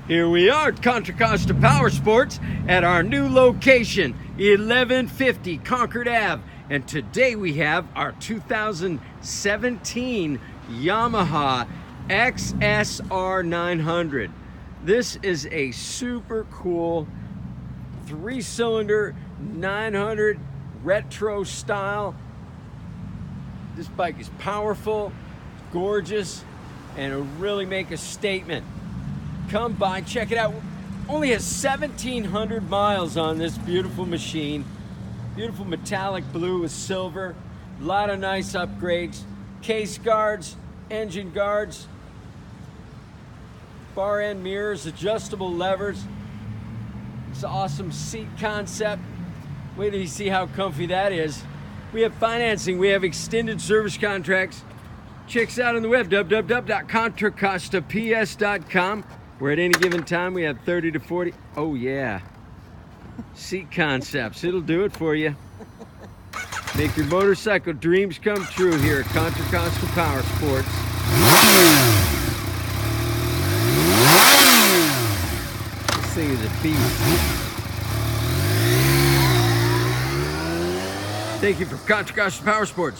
Here we are at Contra Costa Powersports at our new location, 1150 Concord Ave. And today we have our 2017 Yamaha XSR900. This is a super cool 3-cylinder 900 retro style. This bike is powerful, gorgeous, and it'll really make a statement. Come by, check it out. Only has 1,700 miles on this beautiful machine. Beautiful metallic blue with silver. A lot of nice upgrades. Case guards, engine guards, bar end mirrors, adjustable levers. It's an awesome seat concept. Wait till you see how comfy that is. We have financing, we have extended service contracts. Check us out on the web, www.contracostaps.com. Where at any given time we have 30 to 40. Oh yeah, seat concepts. It'll do it for you. Make your motorcycle dreams come true here at Contra Costa Powersports. This thing is a beast. Thank you for Contra Costa Powersports.